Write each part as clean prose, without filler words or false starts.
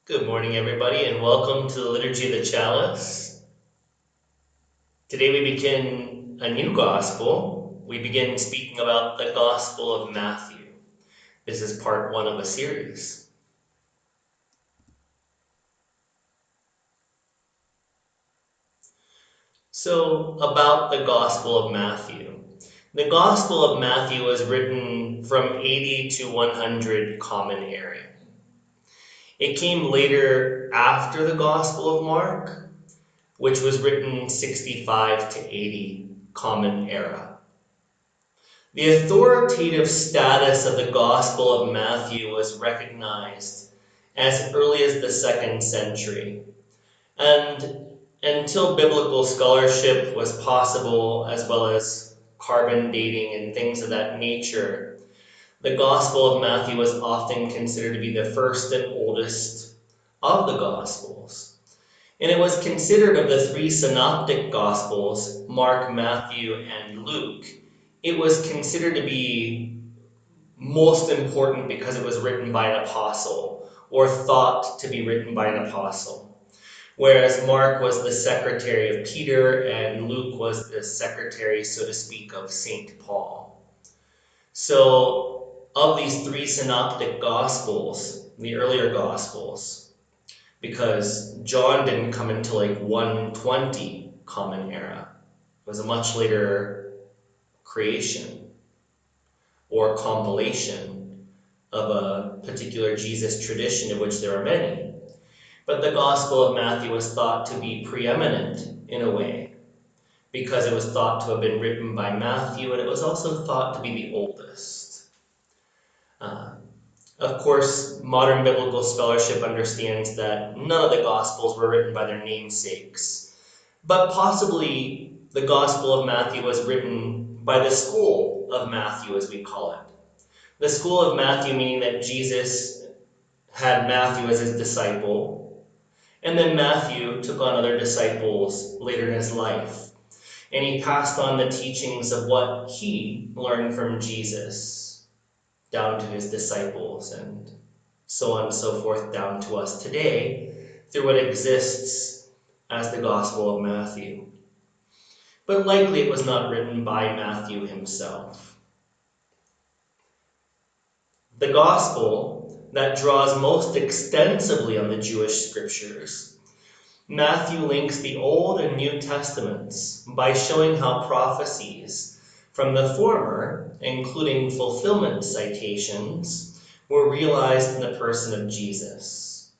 Good morning, everybody, and welcome to the Liturgy of the Chalice. Today we begin a new gospel. We begin speaking about the Gospel of Matthew. This is part one of a series. So, about the Gospel of Matthew. The Gospel of Matthew was written from 80 to 100 Common Era. It came later after the Gospel of Mark, which was written 65 to 80 Common Era. The authoritative status of the Gospel of Matthew was recognized as early as the 2nd century, and until biblical scholarship was possible, as well as carbon dating and things of that nature, the Gospel of Matthew was often considered to be the first and oldest of the Gospels. And it was considered of the three synoptic Gospels, Mark, Matthew, and Luke, it was considered to be most important because it was written by an apostle, or thought to be written by an apostle. Whereas Mark was the secretary of Peter, and Luke was the secretary, so to speak, of St. Paul. So, of these three synoptic Gospels, the earlier Gospels, because John didn't come until like 120 Common Era. It was a much later creation or compilation of a particular Jesus tradition, of which there are many. But the Gospel of Matthew was thought to be preeminent in a way, because it was thought to have been written by Matthew, and it was also thought to be the oldest. Of course, modern biblical scholarship understands that none of the Gospels were written by their namesakes, but possibly the Gospel of Matthew was written by the school of Matthew, as we call it. The school of Matthew meaning that Jesus had Matthew as his disciple, and then Matthew took on other disciples later in his life, and he passed on the teachings of what he learned from Jesus down to his disciples, and so on and so forth, down to us today, through what exists as the Gospel of Matthew. But likely it was not written by Matthew himself. The Gospel that draws most extensively on the Jewish scriptures, Matthew links the Old and New Testaments by showing how prophecies from the former, including fulfillment citations, were realized in the person of Jesus.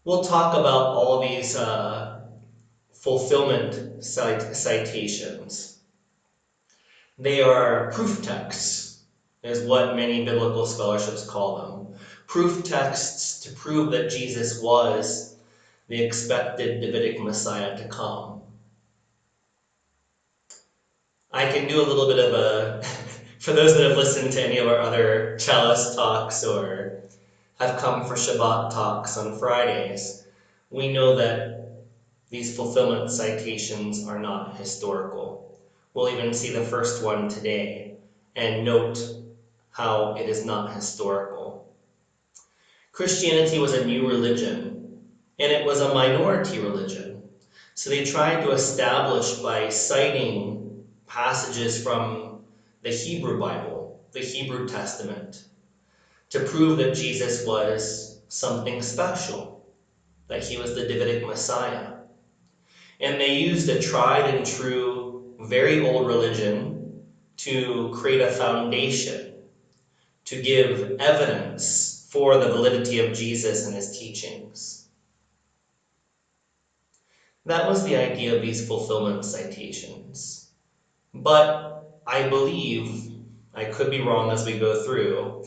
We'll talk about all these fulfillment citations. They are proof texts, is what many biblical scholarships call them. Proof texts to prove that Jesus was the expected Davidic Messiah to come. I can do a little bit of a, for those that have listened to any of our other Chalice talks or have come for Shabbat talks on Fridays, we know that these fulfillment citations are not historical. We'll even see the first one today and note how it is not historical. Christianity was a new religion, and it was a minority religion. So they tried to establish by citing passages from the Hebrew Bible, the Hebrew Testament, to prove that Jesus was something special, that he was the Davidic Messiah. And they used a tried and true, very old religion to create a foundation, to give evidence for the validity of Jesus and his teachings. That was the idea of these fulfillment citations. But I believe, I could be wrong as we go through,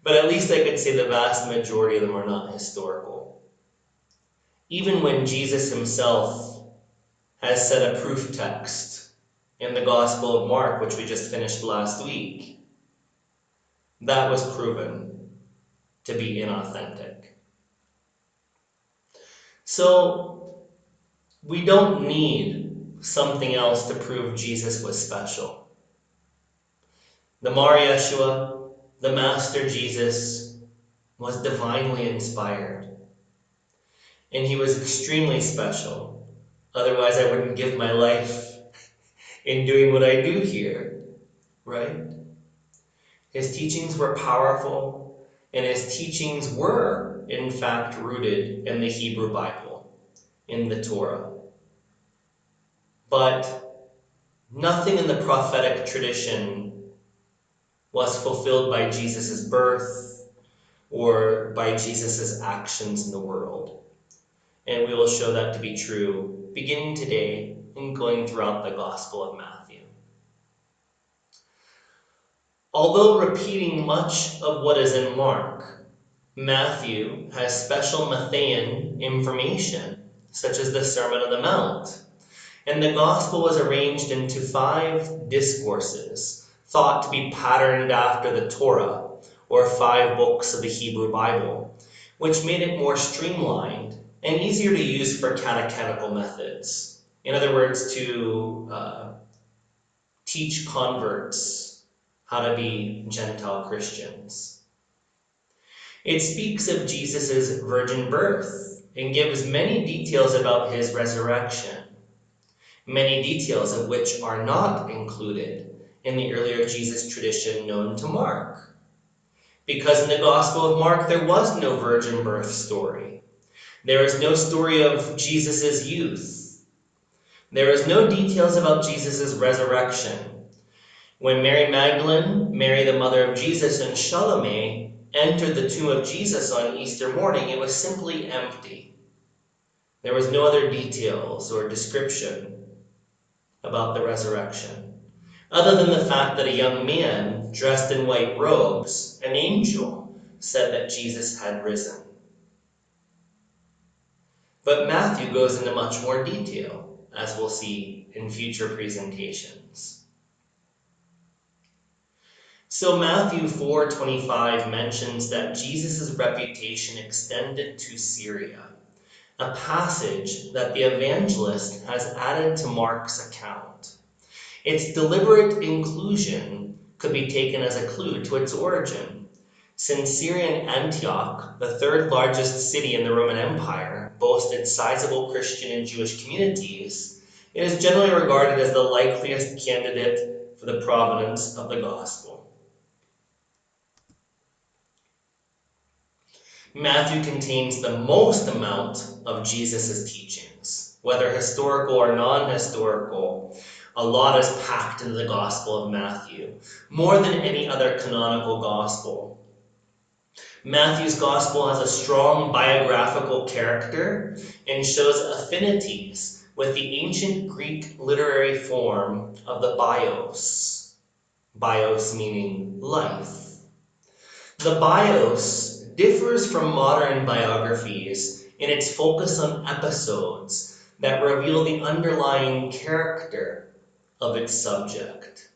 but at least I could say the vast majority of them are not historical. Even when Jesus himself has said a proof text in the Gospel of Mark, which we just finished last week, that was proven to be inauthentic. So we don't need something else to prove Jesus was special. The Mar Yeshua, the Master Jesus, was divinely inspired, and he was extremely special. Otherwise, I wouldn't give my life in doing what I do here, right? His teachings were powerful, and his teachings were, in fact, rooted in the Hebrew Bible, in the Torah. But nothing in the prophetic tradition was fulfilled by Jesus' birth or by Jesus' actions in the world. And we will show that to be true beginning today and going throughout the Gospel of Matthew. Although repeating much of what is in Mark, Matthew has special Matthean information, such as the Sermon on the Mount. And the Gospel was arranged into 5 discourses, thought to be patterned after the Torah, or 5 books of the Hebrew Bible, which made it more streamlined and easier to use for catechetical methods. In other words, to teach converts how to be Gentile Christians. It speaks of Jesus' virgin birth and gives many details about his resurrection, many details of which are not included in the earlier Jesus tradition known to Mark. Because in the Gospel of Mark, there was no virgin birth story. There is no story of Jesus' youth. There is no details about Jesus' resurrection. When Mary Magdalene, Mary the mother of Jesus, and Salome entered the tomb of Jesus on Easter morning, it was simply empty. There was no other details or description about the resurrection, other than the fact that a young man dressed in white robes, an angel, said that Jesus had risen. But Matthew goes into much more detail, as we'll see in future presentations. So Matthew 4:25 mentions that Jesus' reputation extended to Syria, a passage that the evangelist has added to Mark's account. Its deliberate inclusion could be taken as a clue to its origin, since Syrian Antioch, the 3rd largest city in the Roman Empire, boasted sizable Christian and Jewish communities. It is generally regarded as the likeliest candidate for the provenance of the gospel. Matthew contains the most amount of Jesus' teachings, whether historical or non-historical. A lot is packed into the Gospel of Matthew, more than any other canonical gospel. Matthew's Gospel has a strong biographical character and shows affinities with the ancient Greek literary form of the bios. Bios meaning life. The bios differs from modern biographies in its focus on episodes that reveal the underlying character of its subject.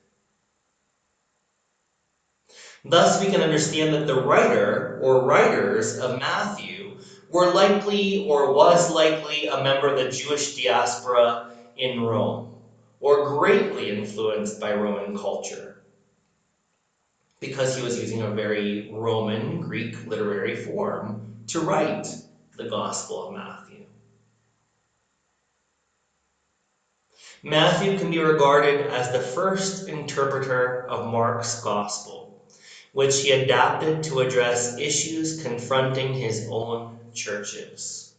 Thus, we can understand that the writer or writers of Matthew were likely or was likely a member of the Jewish diaspora in Rome, or greatly influenced by Roman culture, because he was using a very Roman Greek literary form to write the Gospel of Matthew. Matthew can be regarded as the first interpreter of Mark's Gospel, which he adapted to address issues confronting his own churches.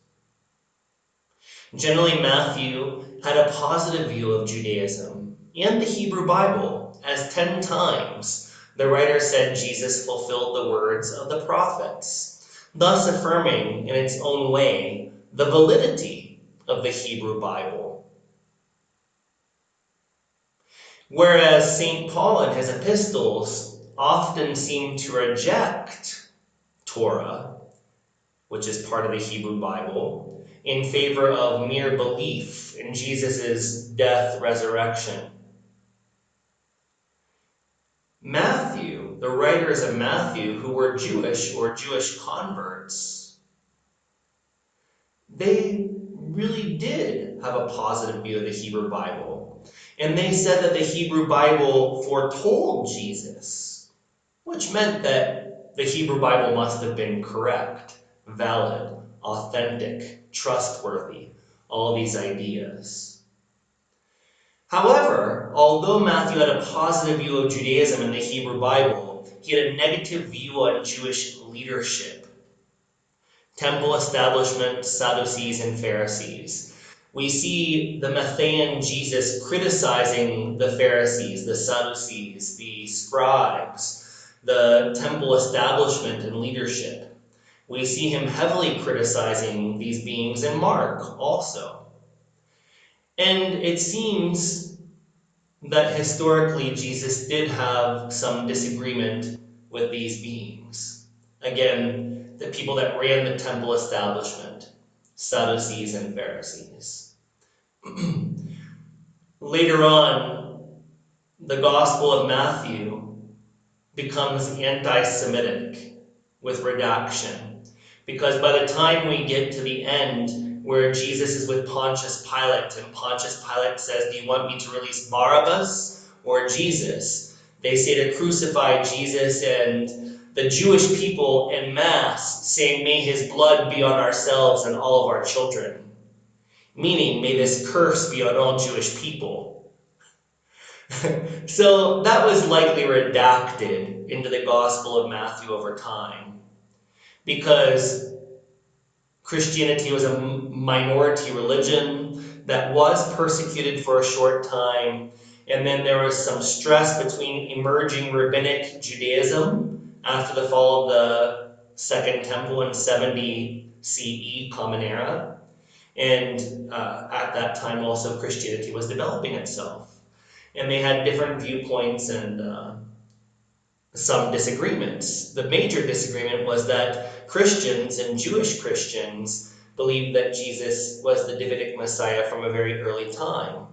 Generally, Matthew had a positive view of Judaism and the Hebrew Bible, as 10 times the writer said Jesus fulfilled the words of the prophets, thus affirming in its own way the validity of the Hebrew Bible. Whereas St. Paul in his epistles often seemed to reject Torah, which is part of the Hebrew Bible, in favor of mere belief in Jesus' death, resurrection. Matthew, the writers of Matthew, who were Jewish or Jewish converts, they really did have a positive view of the Hebrew Bible. And they said that the Hebrew Bible foretold Jesus, which meant that the Hebrew Bible must have been correct, valid, authentic, trustworthy, all these ideas. However, although Matthew had a positive view of Judaism in the Hebrew Bible, he had a negative view on Jewish leadership, temple establishment, Sadducees, and Pharisees. We see the Matthean Jesus criticizing the Pharisees, the Sadducees, the scribes, the temple establishment and leadership. We see him heavily criticizing these beings in Mark also. And it seems that historically Jesus did have some disagreement with these beings. Again, the people that ran the temple establishment, Sadducees and Pharisees. Later on, the Gospel of Matthew becomes anti-Semitic with redaction. Because by the time we get to the end, where Jesus is with Pontius Pilate, and Pontius Pilate says, "Do you want me to release Barabbas or Jesus?" They say to crucify Jesus, and the Jewish people en masse saying, "May his blood be on ourselves and all of our children." Meaning, may this curse be on all Jewish people. So that was likely redacted into the Gospel of Matthew over time, because Christianity was a minority religion that was persecuted for a short time, and then there was some stress between emerging rabbinic Judaism after the fall of the Second Temple in 70 CE, Common Era, and at that time also Christianity was developing itself. And they had different viewpoints and some disagreements. The major disagreement was that Christians and Jewish Christians believed that Jesus was the Davidic Messiah from a very early time.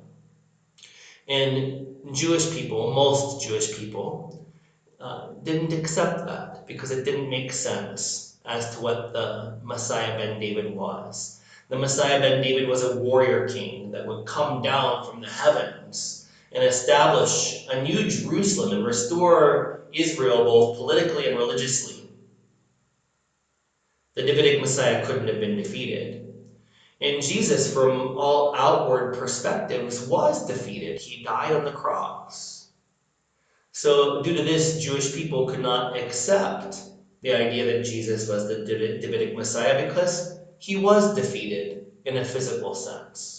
And Jewish people, most Jewish people, didn't accept that because it didn't make sense as to what the Messiah ben David was. The Messiah ben David was a warrior king that would come down from the heavens and establish a new Jerusalem and restore Israel both politically and religiously. The Davidic Messiah couldn't have been defeated. And Jesus, from all outward perspectives, was defeated. He died on the cross. So due to this, Jewish people could not accept the idea that Jesus was the Davidic Messiah because he was defeated in a physical sense.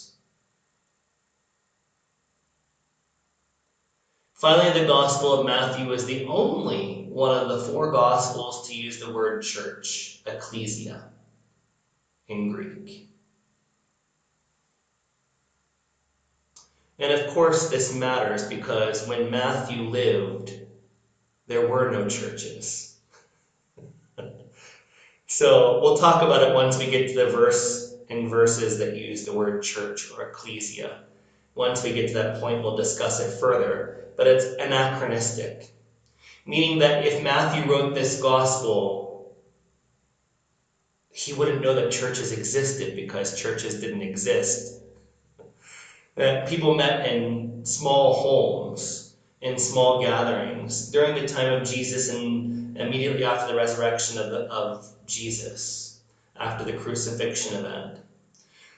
Finally, the Gospel of Matthew is the only one of the four Gospels to use the word church, ecclesia, in Greek. And of course, this matters because when Matthew lived, there were no churches. So we'll talk about it once we get to the verse and verses that use the word church or ecclesia. Once we get to that point, we'll discuss it further. But it's anachronistic, meaning that if Matthew wrote this gospel, he wouldn't know that churches existed because churches didn't exist. That people met in small homes, in small gatherings, during the time of Jesus and immediately after the resurrection of Jesus, after the crucifixion event.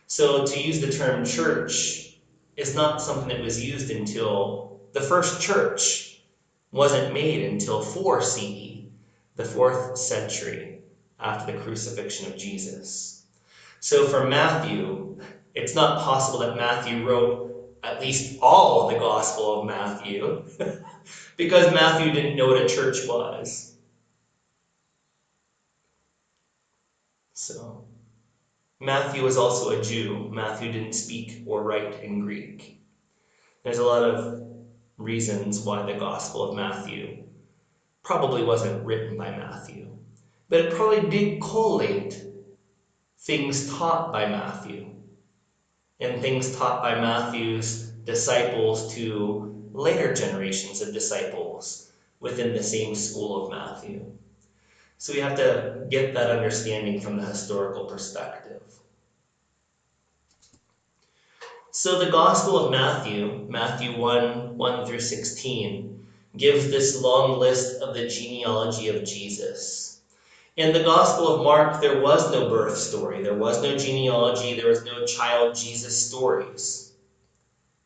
So to use the term church is not something that was used until the first church wasn't made until 4 CE, the 4th century after the crucifixion of Jesus. So for Matthew, it's not possible that Matthew wrote at least all of the Gospel of Matthew because Matthew didn't know what a church was. So Matthew was also a Jew. Matthew didn't speak or write in Greek. There's a lot of reasons why the Gospel of Matthew probably wasn't written by Matthew, but it probably did collate things taught by Matthew and things taught by Matthew's disciples to later generations of disciples within the same school of Matthew. So we have to get that understanding from the historical perspective. So the Gospel of Matthew, Matthew 1 through 16, gives this long list of the genealogy of Jesus. In the Gospel of Mark, there was no birth story. There was no genealogy. There was no child Jesus stories.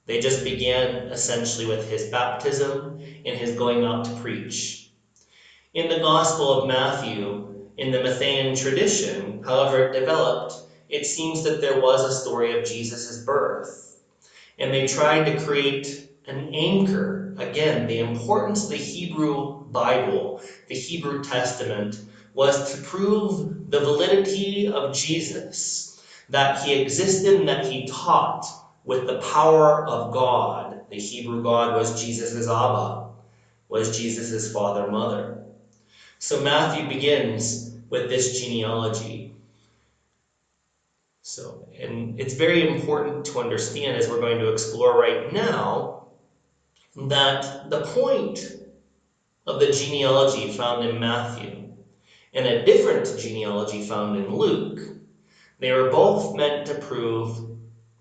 They just began essentially with his baptism and his going out to preach. In the Gospel of Matthew, in the Matthean tradition, however it developed, it seems that there was a story of Jesus' birth. And they tried to create an anchor. Again, the importance of the Hebrew Bible, the Hebrew Testament, was to prove the validity of Jesus, that he existed and that he taught with the power of God. The Hebrew God was Jesus' Abba, was Jesus' father, mother. So Matthew begins with this genealogy. And it's very important to understand, as we're going to explore right now, that the point of the genealogy found in Matthew and a different genealogy found in Luke, they were both meant to prove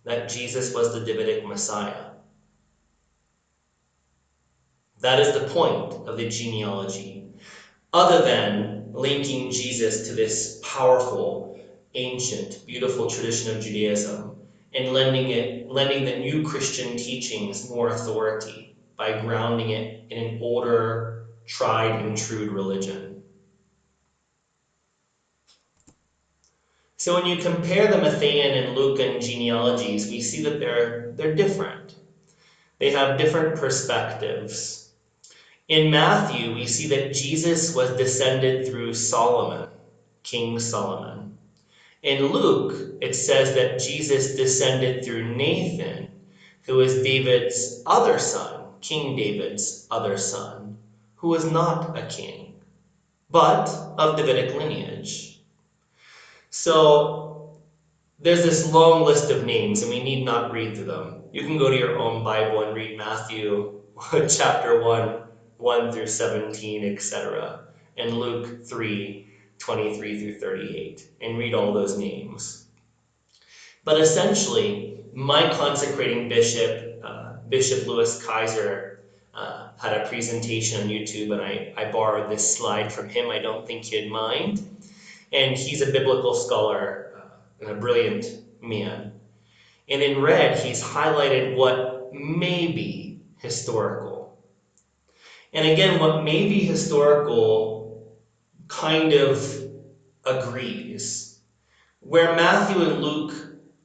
that Jesus was the Davidic Messiah. That is the point of the genealogy, other than linking Jesus to this powerful, ancient, beautiful tradition of Judaism and lending the new Christian teachings more authority by grounding it in an older, tried and true religion. So when you compare the Matthean and Lucan genealogies, we see that they're different. They have different perspectives. In Matthew, we see that Jesus was descended through Solomon, King Solomon. In Luke, it says that Jesus descended through Nathan, who is David's other son, King David's other son, who was not a king, but of Davidic lineage. So there's this long list of names, and we need not read through them. You can go to your own Bible and read Matthew chapter 1, 1 through 17, etc., and Luke 3, 23 through 38, and read all those names. But essentially, my consecrating bishop, Bishop Louis Kaiser, had a presentation on YouTube, and I borrowed this slide from him. I don't think he'd mind. And he's a biblical scholar and a brilliant man. And in red, he's highlighted what may be historical. And again, what may be historical kind of agrees. Where Matthew and Luke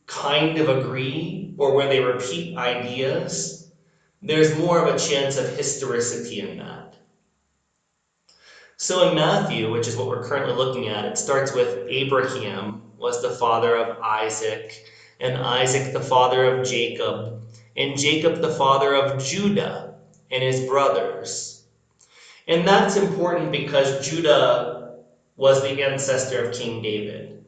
kind of agree, or where they repeat ideas, there's more of a chance of historicity in that. So in Matthew, which is what we're currently looking at, it starts with Abraham was the father of Isaac, and Isaac the father of Jacob, and Jacob the father of Judah and his brothers. And that's important because Judah was the ancestor of King David.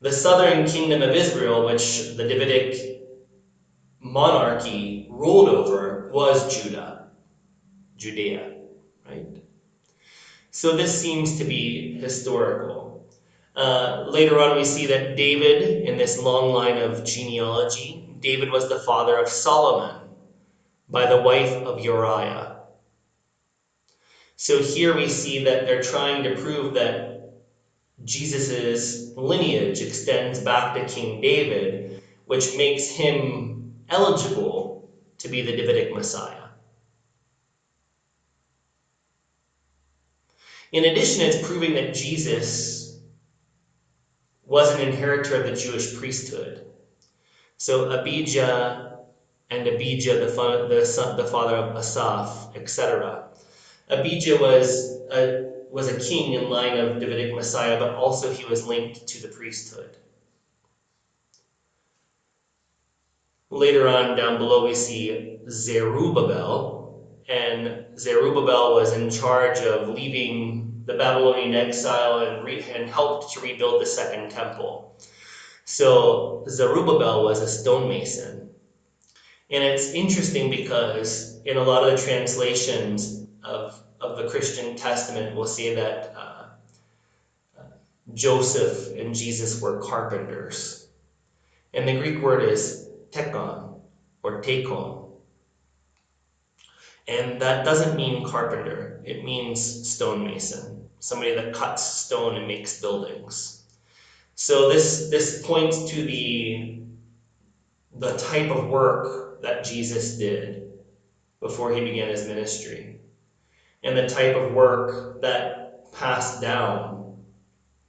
The southern kingdom of Israel, which the Davidic monarchy ruled over, was Judea, right? So this seems to be historical. Later on, we see that David, in this long line of genealogy, David was the father of Solomon by the wife of Uriah. So here we see that they're trying to prove that Jesus' lineage extends back to King David, which makes him eligible to be the Davidic Messiah. In addition, it's proving that Jesus was an inheritor of the Jewish priesthood. So Abijah and Abijah, the father of Asaph, etc. Abijah was a king in line of Davidic Messiah, but also he was linked to the priesthood. Later on down below we see Zerubbabel, and Zerubbabel was in charge of leaving the Babylonian exile and helped to rebuild the Second Temple. So Zerubbabel was a stonemason. And it's interesting because in a lot of the translations of the Christian Testament, we'll say that Joseph and Jesus were carpenters. And the Greek word is tekon or takon. And that doesn't mean carpenter. It means stonemason, somebody that cuts stone and makes buildings. So this points to the type of work that Jesus did before he began his ministry, and the type of work that passed down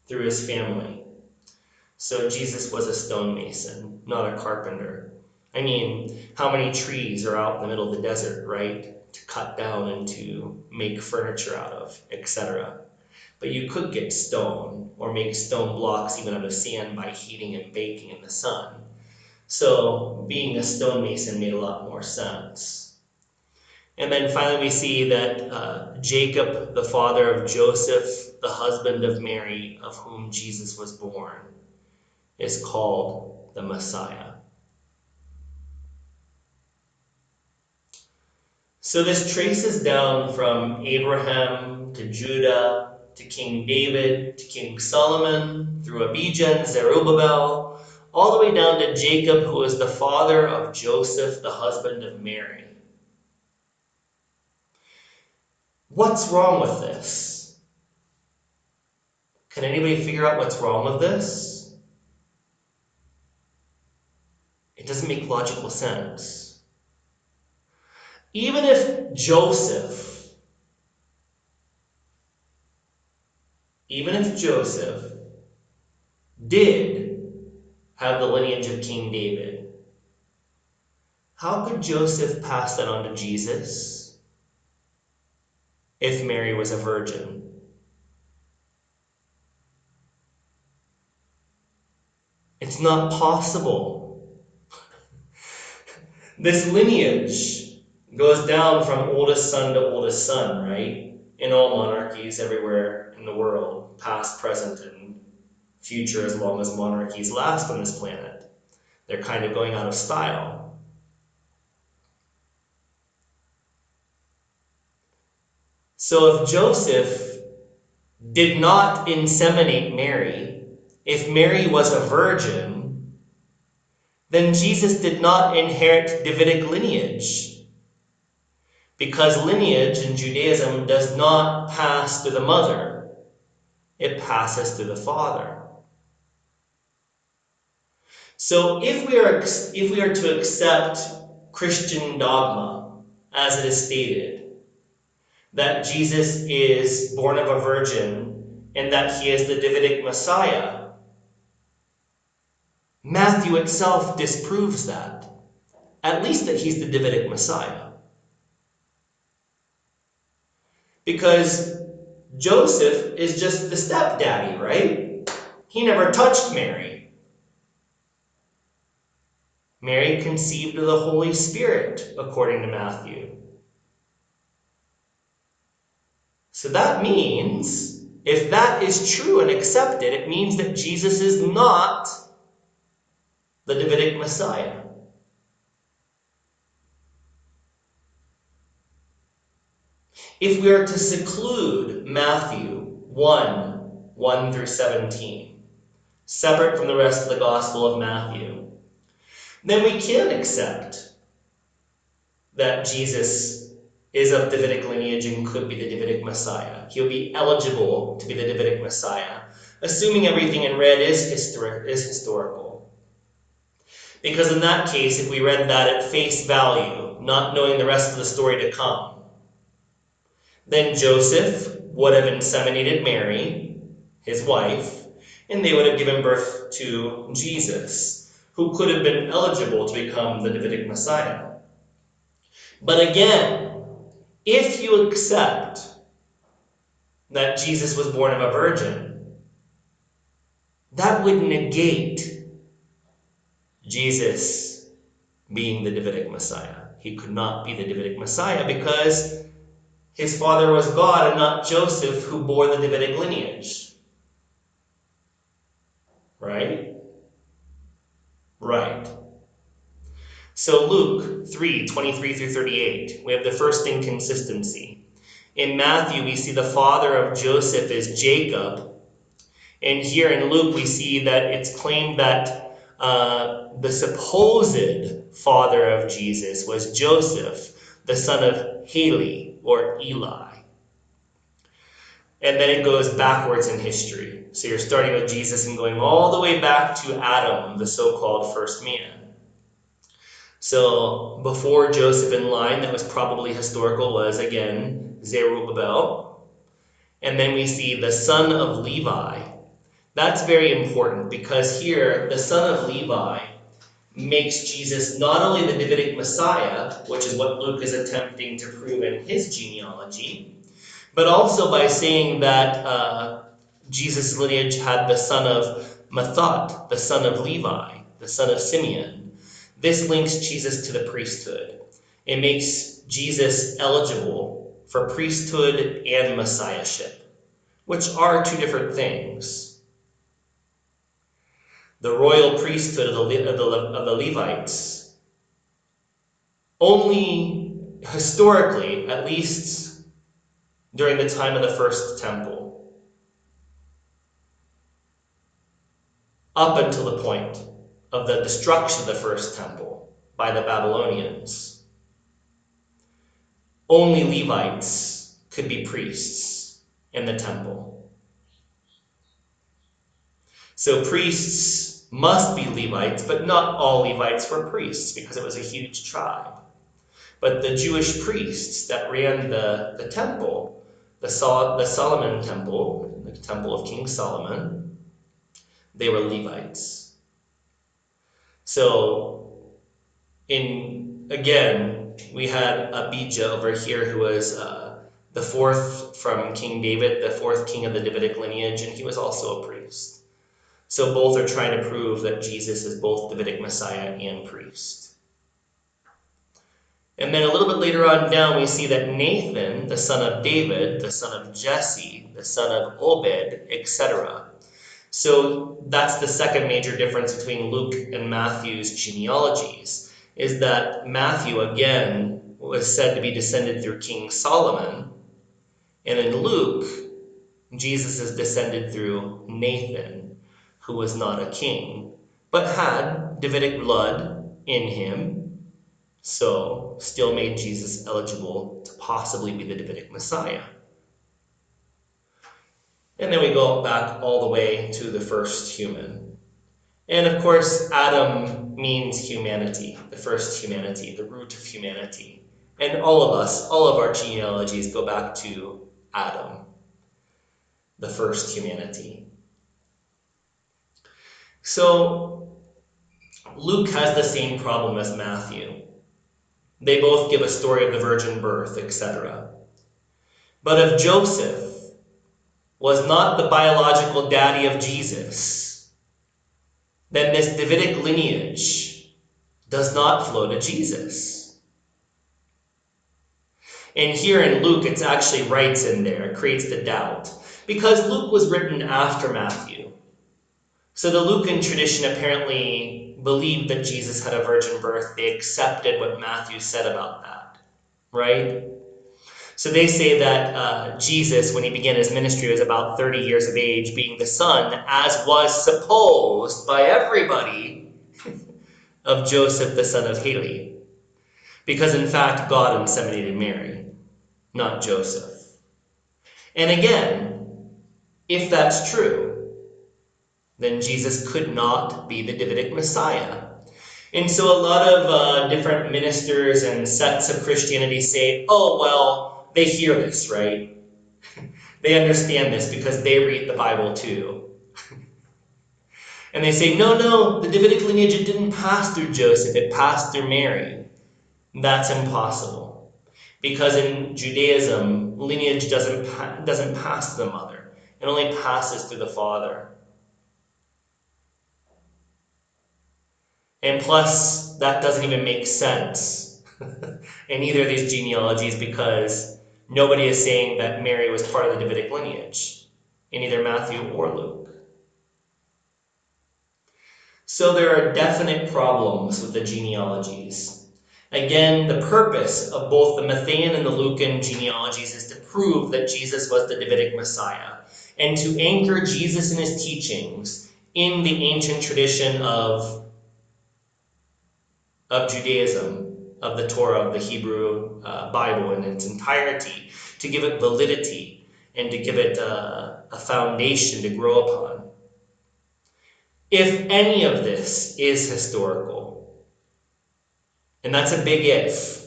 through his family. So Jesus was a stonemason, not a carpenter. I mean, how many trees are out in the middle of the desert, right? To cut down and to make furniture out of, etc. But you could get stone or make stone blocks even out of sand by heating and baking in the sun. So being a stonemason made a lot more sense. And then finally we see that Jacob, the father of Joseph, the husband of Mary, of whom Jesus was born, is called the Messiah. So this traces down from Abraham to Judah to King David to King Solomon through Abijah and Zerubbabel, all the way down to Jacob, who is the father of Joseph, the husband of Mary. What's wrong with this? Can anybody figure out what's wrong with this? It doesn't make logical sense. Even if Joseph did have the lineage of King David, how could Joseph pass that on to Jesus if Mary was a virgin? It's not possible. This lineage goes down from oldest son to oldest son, right? In all monarchies everywhere in the world, past, present, and future, as long as monarchies last on this planet. They're kind of going out of style. So if Joseph did not inseminate Mary, if Mary was a virgin, then Jesus did not inherit Davidic lineage, because lineage in Judaism does not pass to the mother, it passes to the father. So if we are to accept Christian dogma as it is stated, that Jesus is born of a virgin and that he is the Davidic Messiah, Matthew itself disproves that. At least that he's the Davidic Messiah. Because Joseph is just the stepdaddy, right? He never touched Mary. Mary conceived of the Holy Spirit, according to Matthew. So that means, if that is true and accepted, it means that Jesus is not the Davidic Messiah. If we are to seclude Matthew 1 through 17, separate from the rest of the Gospel of Matthew, then we can accept that Jesus is of Davidic lineage and could be the Davidic Messiah. He'll be eligible to be the Davidic Messiah, assuming everything in red is historical. Because in that case, if we read that at face value, not knowing the rest of the story to come, then Joseph would have inseminated Mary, his wife, and they would have given birth to Jesus, who could have been eligible to become the Davidic Messiah. But again, if you accept that Jesus was born of a virgin, that would negate Jesus being the Davidic Messiah. He could not be the Davidic Messiah because his father was God and not Joseph, who bore the Davidic lineage. Right? Right. So Luke 3:23 through 38, we have the first inconsistency. In Matthew, we see the father of Joseph is Jacob. And here in Luke, we see that it's claimed that the supposed father of Jesus was Joseph, the son of Heli or Eli. And then it goes backwards in history. So you're starting with Jesus and going all the way back to Adam, the so-called first man. So before Joseph in line, that was probably historical, was again Zerubbabel. And then we see the son of Levi. That's very important because here the son of Levi makes Jesus not only the Davidic Messiah, which is what Luke is attempting to prove in his genealogy, but also by saying that Jesus' lineage had the son of Mathat, the son of Levi, the son of Simeon. This links Jesus to the priesthood. It makes Jesus eligible for priesthood and messiahship, which are two different things. The royal priesthood of the Levites only historically, at least during the time of the first temple, up until the point of the destruction of the first temple by the Babylonians, only Levites could be priests in the temple. So priests must be Levites, but not all Levites were priests because it was a huge tribe. But the Jewish priests that ran the temple, the Solomon temple, the temple of King Solomon, they were Levites. So, again, we had Abijah over here who was the fourth from King David, the fourth king of the Davidic lineage, and he was also a priest. So both are trying to prove that Jesus is both Davidic Messiah and priest. And then a little bit later on down, we see that Nathan, the son of David, the son of Jesse, the son of Obed, etc. So that's the second major difference between Luke and Matthew's genealogies, is that Matthew, again, was said to be descended through King Solomon, and in Luke, Jesus is descended through Nathan, who was not a king, but had Davidic blood in him, so still made Jesus eligible to possibly be the Davidic Messiah. And then we go back all the way to the first human. And of course, Adam means humanity, the first humanity, the root of humanity. And all of us, all of our genealogies go back to Adam, the first humanity. So Luke has the same problem as Matthew. They both give a story of the virgin birth, etc. But if Joseph was not the biological daddy of Jesus, then this Davidic lineage does not flow to Jesus. And here in Luke, it's actually writes in there, creates the doubt. Because Luke was written after Matthew. So the Lucan tradition apparently believed that Jesus had a virgin birth. They accepted what Matthew said about that, right? So they say that Jesus, when he began his ministry, was about 30 years of age, being the son, as was supposed by everybody, of Joseph, the son of Heli. Because in fact, God inseminated Mary, not Joseph. And again, if that's true, then Jesus could not be the Davidic Messiah. And so a lot of different ministers and sects of Christianity say, oh, well, they hear this, right? They understand this because they read the Bible too. And they say, no, the Davidic lineage, it didn't pass through Joseph, it passed through Mary. That's impossible. Because in Judaism, lineage doesn't pass to the mother. It only passes through the father. And plus, that doesn't even make sense in either of these genealogies because nobody is saying that Mary was part of the Davidic lineage in either Matthew or Luke. So there are definite problems with the genealogies. Again, the purpose of both the Matthean and the Lucan genealogies is to prove that Jesus was the Davidic Messiah and to anchor Jesus and his teachings in the ancient tradition of Judaism of the Torah, of the Hebrew Bible in its entirety, to give it validity and to give it a foundation to grow upon. If any of this is historical, and that's a big if,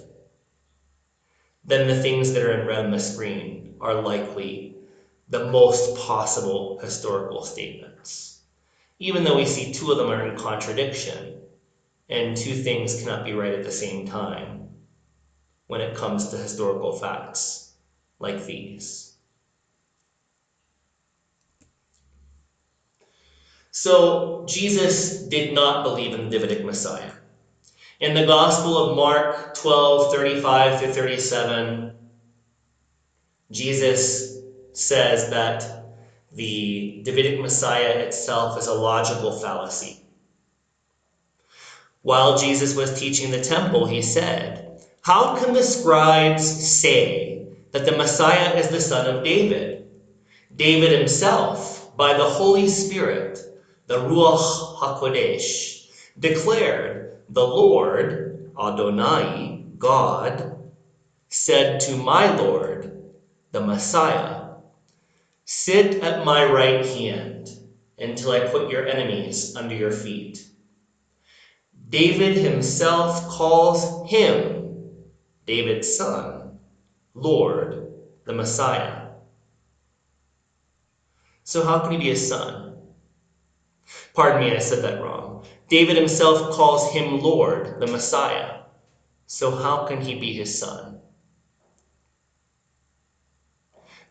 then the things that are in red on the screen are likely the most possible historical statements. Even though we see two of them are in contradiction, and two things cannot be right at the same time when it comes to historical facts like these. So Jesus did not believe in the Davidic Messiah. In the Gospel of Mark 12:35 through 37, Jesus says that the Davidic Messiah itself is a logical fallacy. While Jesus was teaching the temple, he said, "How can the scribes say that the Messiah is the son of David? David himself, by the Holy Spirit, the Ruach HaKodesh, declared, 'The Lord, Adonai, God, said to my Lord, the Messiah, sit at my right hand until I put your enemies under your feet.' David himself calls him, David's son, Lord, the Messiah." So how can he be his son? Pardon me, I said that wrong. David himself calls him Lord, the Messiah. So how can he be his son?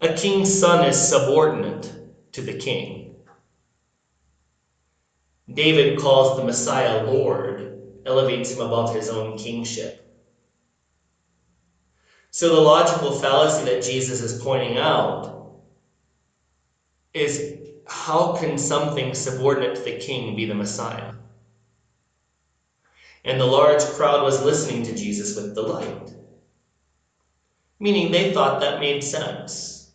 A king's son is subordinate to the king. David calls the Messiah Lord, elevates him above his own kingship. So the logical fallacy that Jesus is pointing out is, how can something subordinate to the king be the Messiah? And the large crowd was listening to Jesus with delight, meaning they thought that made sense.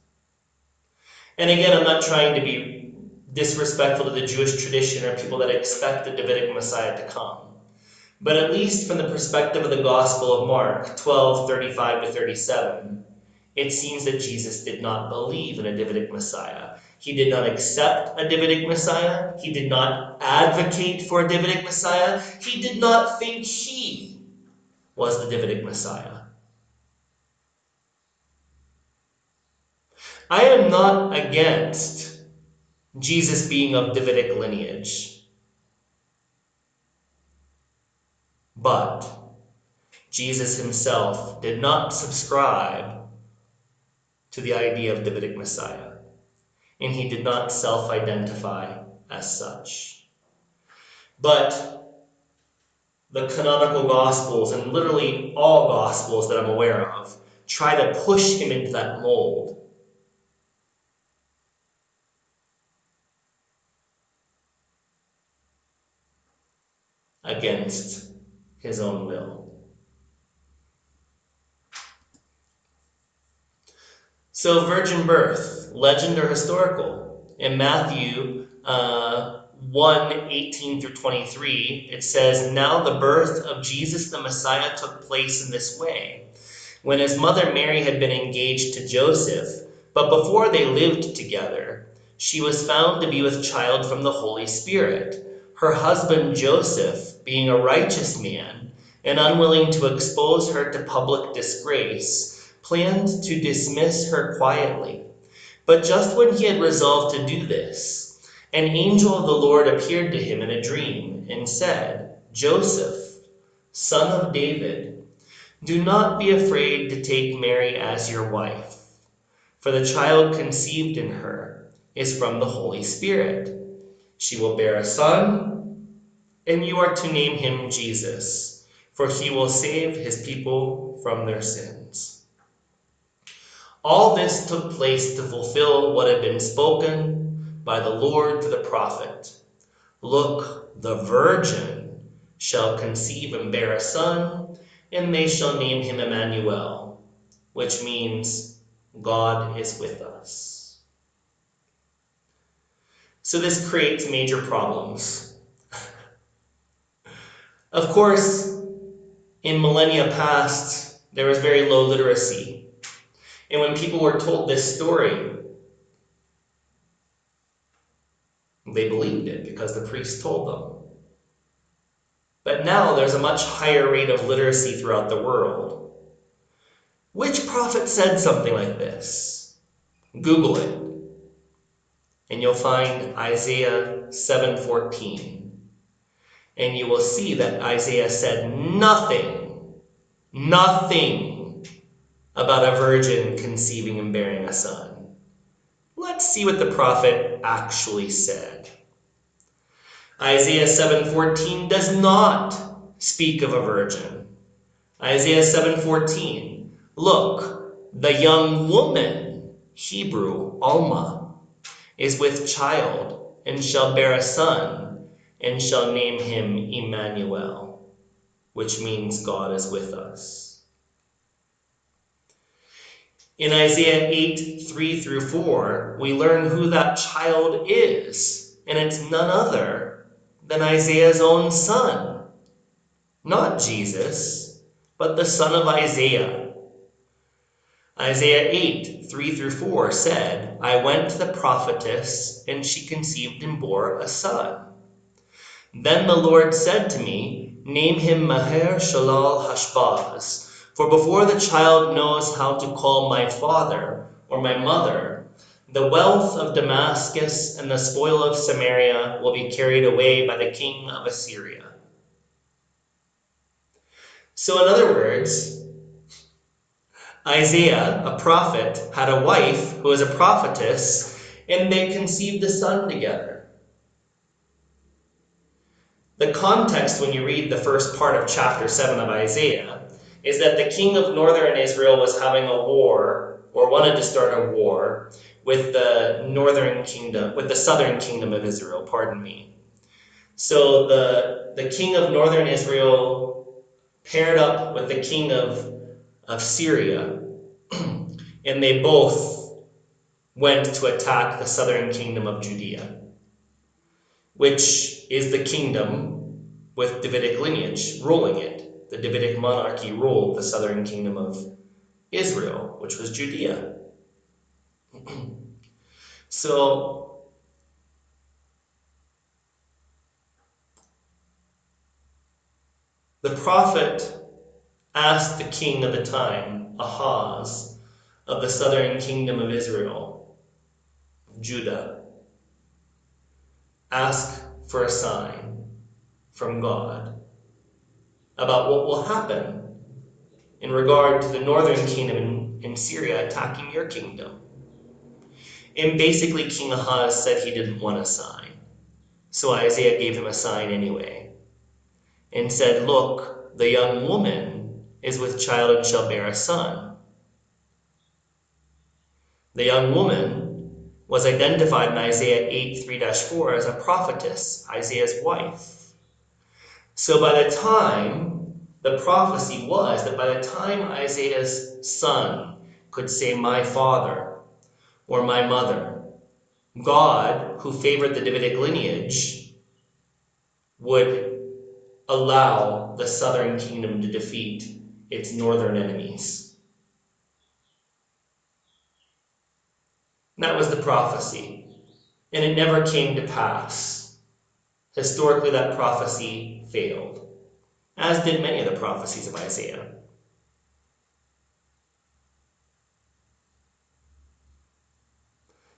And again, I'm not trying to be disrespectful to the Jewish tradition or people that expect the Davidic Messiah to come. But at least from the perspective of the Gospel of Mark 12:35 to 37, it seems that Jesus did not believe in a Davidic Messiah. He did not accept a Davidic Messiah. He did not advocate for a Davidic Messiah. He did not think he was the Davidic Messiah. I am not against Jesus being of Davidic lineage, but Jesus himself did not subscribe to the idea of Davidic Messiah, and he did not self-identify as such. But the canonical Gospels, and literally all Gospels that I'm aware of, try to push him into that mold. Against his own will. So virgin birth, legend or historical? In Matthew 1:18 through 23, it says, "Now the birth of Jesus the Messiah took place in this way. When his mother Mary had been engaged to Joseph, but before they lived together, she was found to be with child from the Holy Spirit. Her husband Joseph, being a righteous man and unwilling to expose her to public disgrace, planned to dismiss her quietly. But just when he had resolved to do this, an angel of the Lord appeared to him in a dream and said, 'Joseph, son of David, do not be afraid to take Mary as your wife, for the child conceived in her is from the Holy Spirit. She will bear a son, and you are to name him Jesus, for he will save his people from their sins.' All this took place to fulfill what had been spoken by the Lord through the prophet. 'Look, the virgin shall conceive and bear a son, and they shall name him Emmanuel,' which means God is with us." So this creates major problems. Of course, In millennia past, there was very low literacy. And when people were told this story, they believed it because the priest told them. But now there's a much higher rate of literacy throughout the world. Which prophet said something like this? Google it, and you'll find Isaiah 7:14. And you will see that Isaiah said nothing about a virgin conceiving and bearing a son. Let's see what the prophet actually said. Isaiah 7:14 does not speak of a virgin. Isaiah 7:14, look, the young woman, Hebrew, Alma, is with child and shall bear a son and shall name him Emmanuel, which means God is with us. In Isaiah 8:3-4, we learn who that child is, and it's none other than Isaiah's own son. Not Jesus, but the son of Isaiah. Isaiah 8:3-4 said, I went to the prophetess, and she conceived and bore a son. Then the Lord said to me, name him Maher Shalal Hashbaz, for before the child knows how to call my father or my mother, the wealth of Damascus and the spoil of Samaria will be carried away by the king of Assyria. So in other words, Isaiah, a prophet, had a wife who was a prophetess, and they conceived a son together. The context when you read the first part of chapter 7 of Isaiah is that the king of northern Israel was having a war, or wanted to start a war, with the southern kingdom of Israel, pardon me. So the king of northern Israel paired up with the king of Syria, and they both went to attack the southern kingdom of Judea, which is the kingdom with Davidic lineage ruling it. The Davidic monarchy ruled the southern kingdom of Israel, which was Judea. So the prophet asked the king of the time, Ahaz, of the southern kingdom of Israel, Judah, ask for a sign from God about what will happen in regard to the northern kingdom in Syria attacking your kingdom. And basically King Ahaz said he didn't want a sign. So Isaiah gave him a sign anyway and said, look, the young woman is with child and shall bear a son. The young woman was identified in Isaiah 8:3-4 as a prophetess, Isaiah's wife. So by the time, the prophecy was that by the time Isaiah's son could say, my father or my mother, God, who favored the Davidic lineage, would allow the southern kingdom to defeat its northern enemies. That was the prophecy, and it never came to pass. Historically, that prophecy failed, as did many of the prophecies of Isaiah.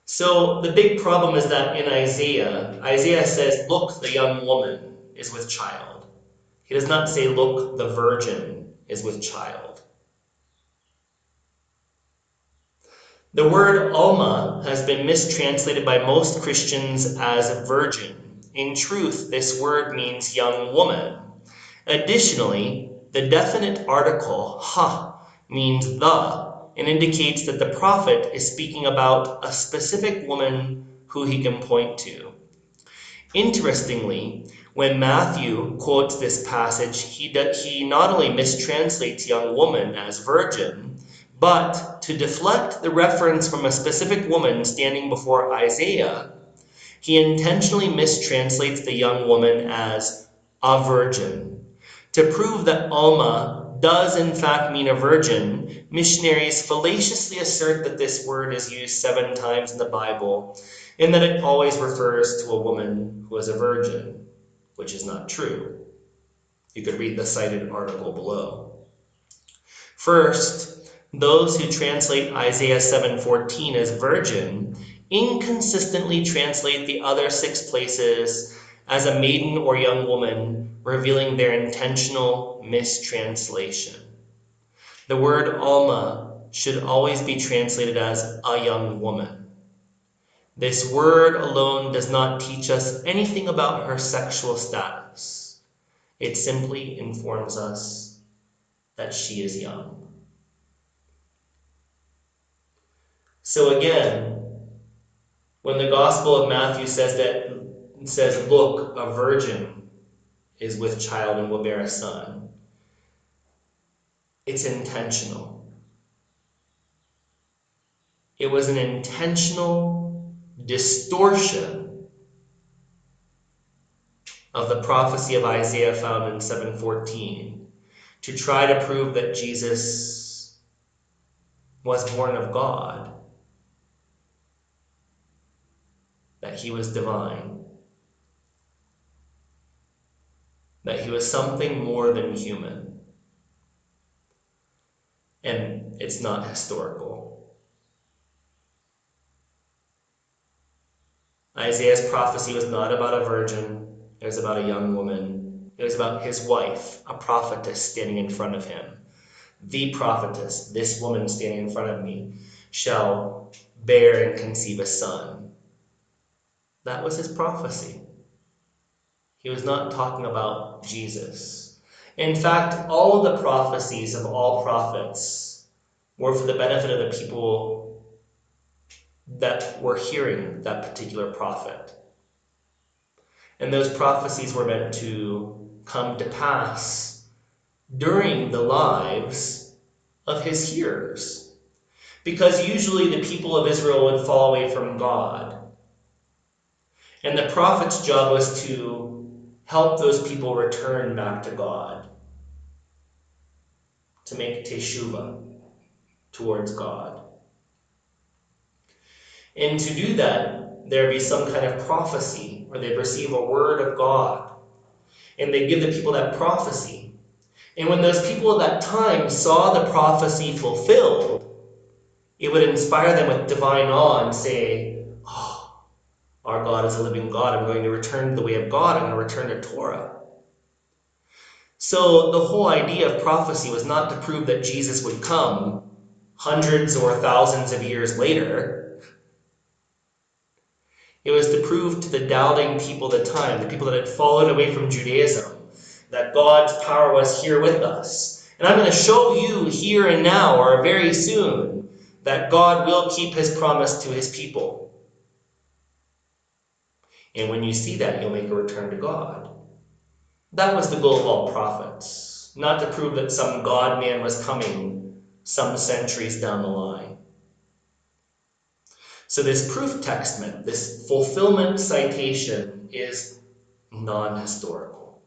So the big problem is that in Isaiah says, look, the young woman is with child. He does not say, look, the virgin is with child. The word Alma has been mistranslated by most Christians as virgin. In truth, this word means young woman. Additionally, the definite article ha means the and indicates that the prophet is speaking about a specific woman who he can point to. Interestingly, when Matthew quotes this passage, he not only mistranslates young woman as virgin, but to deflect the reference from a specific woman standing before Isaiah, he intentionally mistranslates the young woman as a virgin, To prove that Alma does in fact mean a virgin, missionaries fallaciously assert that this word is used 7 times in the Bible and that it always refers to a woman who is a virgin, which is not true. You could read the cited article below. First, those who translate Isaiah 7:14 as virgin inconsistently translate the other 6 places as a maiden or young woman, revealing their intentional mistranslation. The word Alma should always be translated as a young woman. This word alone does not teach us anything about her sexual status. It simply informs us that she is young. So again, when the Gospel of Matthew says, look, a virgin is with child and will bear a son, it's intentional. It was an intentional distortion of the prophecy of Isaiah found in 7:14 to try to prove that Jesus was born of God, that he was divine, that he was something more than human. And it's not historical. Isaiah's prophecy was not about a virgin. It was about a young woman. It was about his wife, a prophetess standing in front of him. The prophetess, this woman standing in front of me, shall bear and conceive a son. That was his prophecy. He was not talking about Jesus. In fact, all of the prophecies of all prophets were for the benefit of the people that were hearing that particular prophet. And those prophecies were meant to come to pass during the lives of his hearers. Because usually the people of Israel would fall away from God. And the prophet's job was to help those people return back to God, to make teshuvah towards God. And to do that, there'd be some kind of prophecy, or they'd receive a word of God, and they'd give the people that prophecy. And when those people at that time saw the prophecy fulfilled, it would inspire them with divine awe and say, oh, our God is a living God. I'm going to return to the way of God. I'm going to return to Torah. So the whole idea of prophecy was not to prove that Jesus would come hundreds or thousands of years later. It was to prove to the doubting people at the time, the people that had fallen away from Judaism, that God's power was here with us. And I'm going to show you here and now, or very soon, that God will keep his promise to his people. And when you see that, you'll make a return to God. That was the goal of all prophets, not to prove that some God-man was coming some centuries down the line. So this proof textment, this fulfillment citation, is non-historical.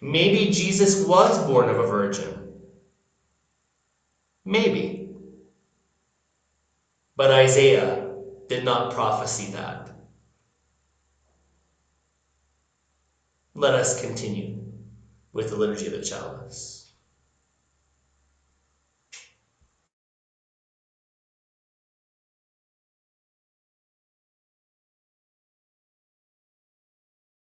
Maybe Jesus was born of a virgin. Maybe. But Isaiah did not prophesy that. Let us continue with the Liturgy of the Chalice.